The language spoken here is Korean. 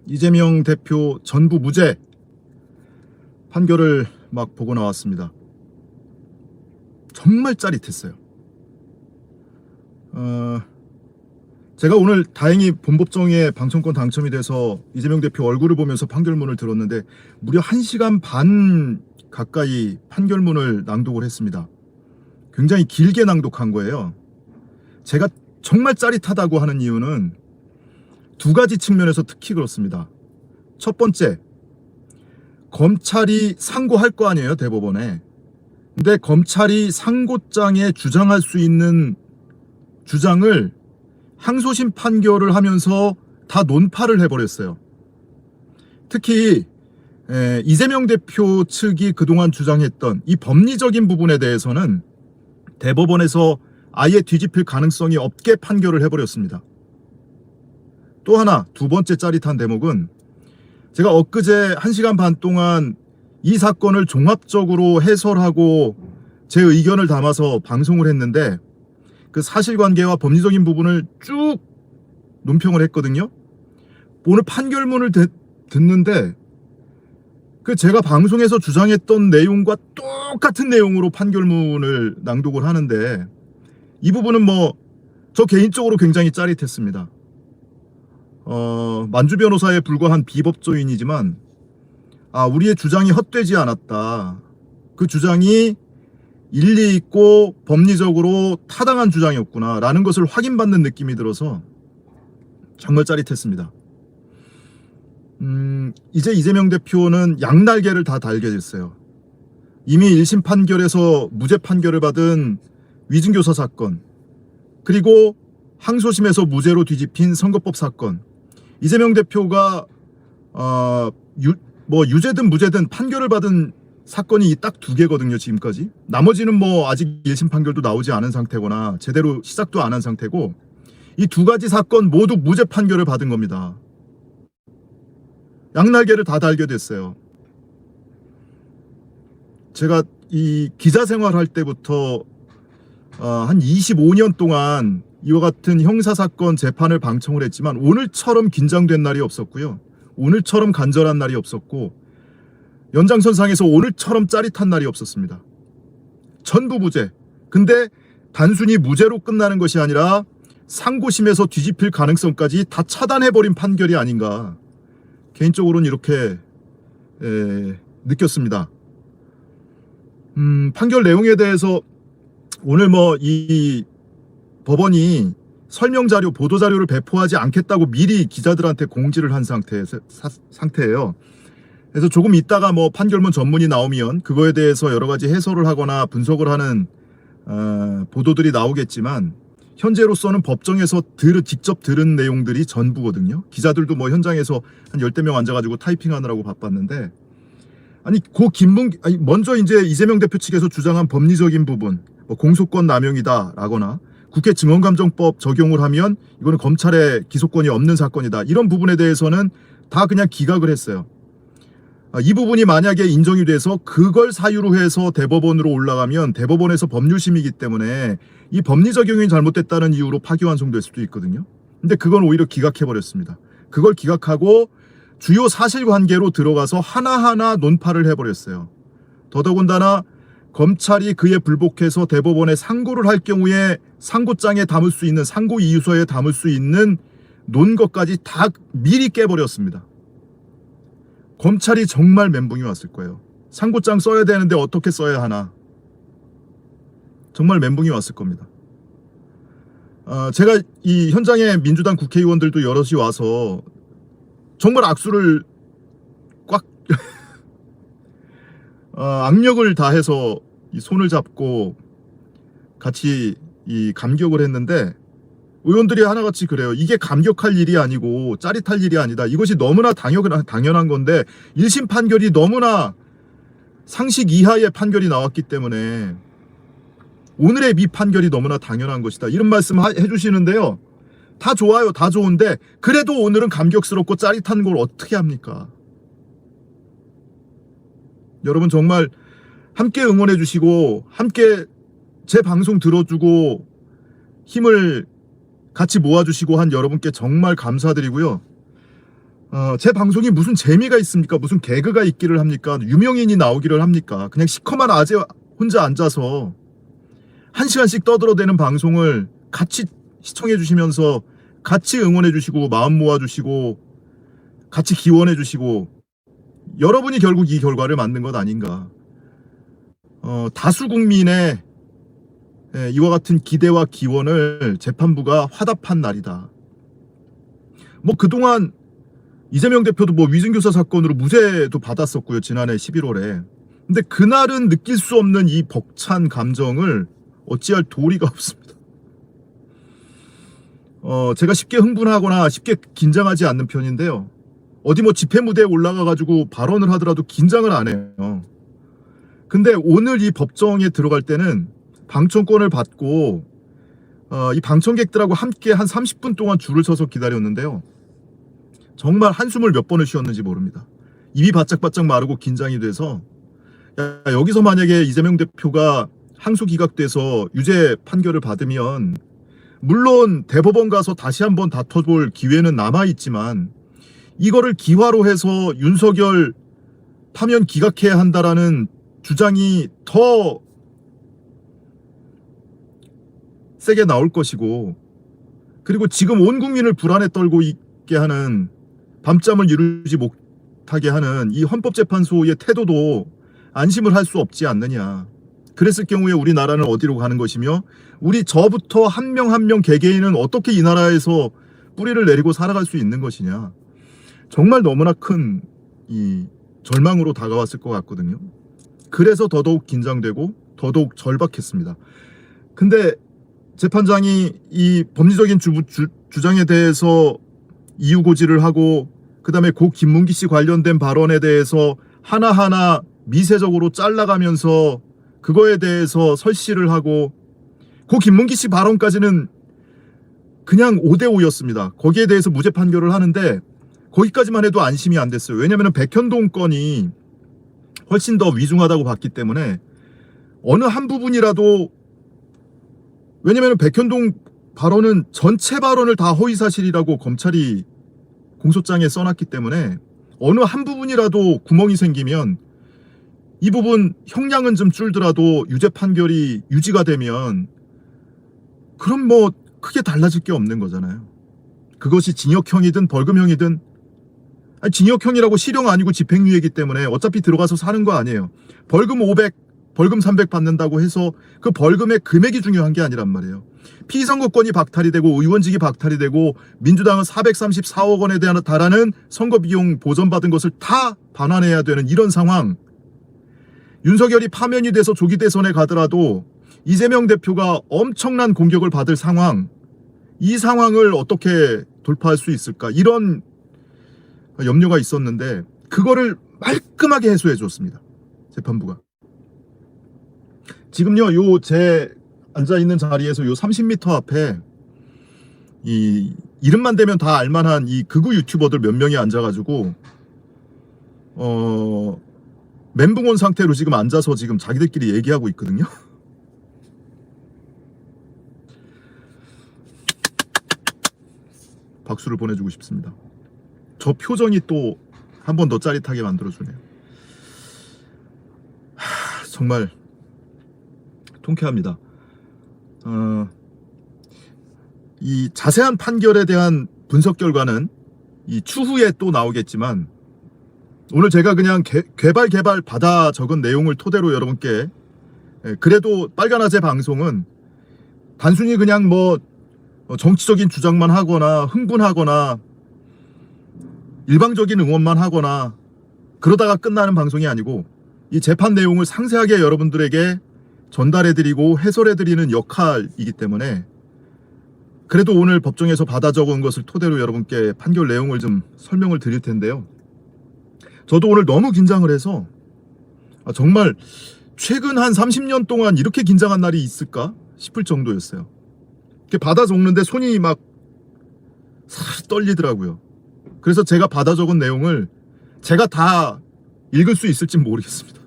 이재명 대표 전부 무죄 판결을 막 보고 나왔습니다. 정말 짜릿했어요. 제가 오늘 다행히 본법정에 방청권 당첨이 돼서 이재명 대표 얼굴을 보면서 판결문을 들었는데 무려 1시간 반 가까이 판결문을 낭독을 했습니다. 굉장히 길게 낭독한 거예요. 제가 정말 짜릿하다고 하는 이유는 두 가지 측면에서 특히 그렇습니다. 첫 번째, 검찰이 상고할 거 아니에요, 대법원에. 근데 검찰이 상고장에 주장할 수 있는 주장을 항소심 판결을 하면서 다 논파를 해버렸어요. 특히 이재명 대표 측이 그동안 주장했던 이 법리적인 부분에 대해서는 대법원에서 아예 뒤집힐 가능성이 없게 판결을 해버렸습니다. 또 하나, 두 번째 짜릿한 대목은 제가 엊그제 1시간 반 동안 이 사건을 종합적으로 해설하고 제 의견을 담아서 방송을 했는데 그 사실관계와 법리적인 부분을 쭉 논평을 했거든요. 오늘 판결문을 듣는데 그 제가 방송에서 주장했던 내용과 똑같은 내용으로 판결문을 낭독을 하는데 이 부분은 저 개인적으로 굉장히 짜릿했습니다. 만주 변호사에 불과한 비법조인이지만 우리의 주장이 헛되지 않았다. 그 주장이 일리 있고 법리적으로 타당한 주장이었구나 라는 것을 확인받는 느낌이 들어서 정말 짜릿했습니다. 이제 이재명 대표는 양날개를 다 달게 됐어요. 이미 1심 판결에서 무죄 판결을 받은 위증교사 사건, 그리고 항소심에서 무죄로 뒤집힌 선거법 사건. 이재명 대표가 유죄든 무죄든 판결을 받은 사건이 딱 2개거든요, 지금까지. 나머지는 아직 1심 판결도 나오지 않은 상태거나 제대로 시작도 안 한 상태고, 이 2가지 사건 모두 무죄 판결을 받은 겁니다. 양날개를 다 달게 됐어요. 제가 이 기자 생활할 때부터 한 25년 동안 이와 같은 형사사건 재판을 방청을 했지만 오늘처럼 긴장된 날이 없었고요. 오늘처럼 간절한 날이 없었고, 연장선상에서 오늘처럼 짜릿한 날이 없었습니다. 전부 무죄. 근데 단순히 무죄로 끝나는 것이 아니라 상고심에서 뒤집힐 가능성까지 다 차단해버린 판결이 아닌가, 개인적으로는 이렇게 느꼈습니다. 판결 내용에 대해서 오늘 이 법원이 설명자료, 보도자료를 배포하지 않겠다고 미리 기자들한테 공지를 한 상태예요. 그래서 조금 있다가 판결문 전문이 나오면 그거에 대해서 여러 가지 해설을 하거나 분석을 하는 보도들이 나오겠지만, 현재로서는 법정에서 직접 들은 내용들이 전부거든요. 기자들도 현장에서 한 10대 명 앉아가지고 타이핑하느라고 바빴는데, 먼저 이제 이재명 대표 측에서 주장한 법리적인 부분, 공소권 남용이다 라거나 국회 증언감정법 적용을 하면 이거는 검찰의 기소권이 없는 사건이다, 이런 부분에 대해서는 다 그냥 기각을 했어요. 이 부분이 만약에 인정이 돼서 그걸 사유로 해서 대법원으로 올라가면 대법원에서 법률심이기 때문에 이 법리 적용이 잘못됐다는 이유로 파기환송될 수도 있거든요. 근데 그건 오히려 기각해버렸습니다. 그걸 기각하고 주요 사실관계로 들어가서 하나하나 논파를 해버렸어요. 더더군다나 검찰이 그에 불복해서 대법원에 상고를 할 경우에 상고장에 담을 수 있는, 상고 이유서에 담을 수 있는 논것까지 다 미리 깨버렸습니다. 검찰이 정말 멘붕이 왔을 거예요. 상고장 써야 되는데 어떻게 써야 하나. 정말 멘붕이 왔을 겁니다. 제가 이 현장에 민주당 국회의원들도 여럿이 와서 정말 악수를 꽉 악력을 다해서 이 손을 잡고 같이 이 감격을 했는데, 의원들이 하나같이 그래요. 이게 감격할 일이 아니고 짜릿할 일이 아니다. 이것이 너무나 당연한 건데 1심 판결이 너무나 상식 이하의 판결이 나왔기 때문에 오늘의 미 판결이 너무나 당연한 것이다, 이런 말씀 해주시는데요. 다 좋아요. 다 좋은데 그래도 오늘은 감격스럽고 짜릿한 걸 어떻게 합니까? 여러분 정말 함께 응원해 주시고 함께 제 방송 들어주고 힘을 같이 모아주시고 한 여러분께 정말 감사드리고요. 제 방송이 무슨 재미가 있습니까? 무슨 개그가 있기를 합니까? 유명인이 나오기를 합니까? 그냥 시커먼 아재 혼자 앉아서 1시간씩 떠들어대는 방송을 같이 시청해 주시면서 같이 응원해 주시고 마음 모아 주시고 같이 기원해 주시고 여러분이 결국 이 결과를 만든 것 아닌가. 다수 국민의 이와 같은 기대와 기원을 재판부가 화답한 날이다. 뭐 그동안 이재명 대표도 뭐 위증교사 사건으로 무죄도 받았었고요. 지난해 11월에. 근데 그날은 느낄 수 없는 이 벅찬 감정을 어찌할 도리가 없습니다. 제가 쉽게 흥분하거나 쉽게 긴장하지 않는 편인데요. 어디 뭐 집회 무대에 올라가가지고 발언을 하더라도 긴장을 안 해요. 근데 오늘 이 법정에 들어갈 때는 방청권을 받고 이 방청객들하고 함께 한 30분 동안 줄을 서서 기다렸는데요. 정말 한숨을 몇 번을 쉬었는지 모릅니다. 입이 바짝바짝 마르고 긴장이 돼서 여기서 만약에 이재명 대표가 항소 기각돼서 유죄 판결을 받으면 물론 대법원 가서 다시 한번 다퉈볼 기회는 남아있지만 이거를 기화로 해서 윤석열 파면 기각해야 한다라는 주장이 더 세게 나올 것이고 그리고 지금 온 국민을 불안에 떨고 있게 하는 밤잠을 이루지 못하게 하는 이 헌법재판소의 태도도 안심을 할 수 없지 않느냐. 그랬을 경우에 우리나라는 어디로 가는 것이며 우리 저부터 한 명 한 명 개개인은 어떻게 이 나라에서 뿌리를 내리고 살아갈 수 있는 것이냐. 정말 너무나 큰 이 절망으로 다가왔을 것 같거든요. 그래서 더더욱 긴장되고 더더욱 절박했습니다. 근데 재판장이 이 법리적인 주장에 대해서 이유고지를 하고 그 다음에 고 김문기 씨 관련된 발언에 대해서 하나하나 미세적으로 잘라가면서 그거에 대해서 설시를 하고 고 김문기 씨 발언까지는 그냥 5대5였습니다. 거기에 대해서 무죄 판결을 하는데 거기까지만 해도 안심이 안 됐어요. 왜냐하면 백현동 건이 훨씬 더 위중하다고 봤기 때문에 어느 한 부분이라도 왜냐하면 백현동 발언은 전체 발언을 다 허위사실이라고 검찰이 공소장에 써놨기 때문에 어느 한 부분이라도 구멍이 생기면 이 부분 형량은 좀 줄더라도 유죄 판결이 유지가 되면 그럼 뭐 크게 달라질 게 없는 거잖아요. 그것이 징역형이든 벌금형이든 아니, 징역형이라고 실형 아니고 집행유예이기 때문에 어차피 들어가서 사는 거 아니에요. 벌금 500, 벌금 300 받는다고 해서 그 벌금의 금액이 중요한 게 아니란 말이에요. 피선거권이 박탈이 되고 의원직이 박탈이 되고 민주당은 434억 원에 대한 달하는 선거비용 보전받은 것을 다 반환해야 되는 이런 상황. 윤석열이 파면이 돼서 조기 대선에 가더라도 이재명 대표가 엄청난 공격을 받을 상황. 이 상황을 어떻게 돌파할 수 있을까? 이런 염려가 있었는데 그거를 말끔하게 해소해 줬습니다. 재판부가. 지금요, 요 제 앉아있는 자리에서 요 30m 앞에 이 이름만 대면 다 알만한 이 극우 유튜버들 몇 명이 앉아가지고 멘붕 온 상태로 지금 앉아서 지금 자기들끼리 얘기하고 있거든요. 박수를 보내주고 싶습니다. 저 표정이 또 한 번 더 짜릿하게 만들어주네요. 정말 통쾌합니다. 이 자세한 판결에 대한 분석 결과는 이 추후에 또 나오겠지만 오늘 제가 그냥 개발 받아 적은 내용을 토대로 여러분께 그래도 빨간아재 방송은 단순히 그냥 뭐 정치적인 주장만 하거나 흥분하거나 일방적인 응원만 하거나 그러다가 끝나는 방송이 아니고 이 재판 내용을 상세하게 여러분들에게 전달해드리고 해설해드리는 역할이기 때문에 그래도 오늘 법정에서 받아 적은 것을 토대로 여러분께 판결 내용을 좀 설명을 드릴 텐데요. 저도 오늘 너무 긴장을 해서 정말 최근 한 30년 동안 이렇게 긴장한 날이 있을까 싶을 정도였어요. 이렇게 받아 적는데 손이 막 살짝 떨리더라고요. 그래서 제가 받아 적은 내용을 제가 다 읽을 수 있을지 모르겠습니다.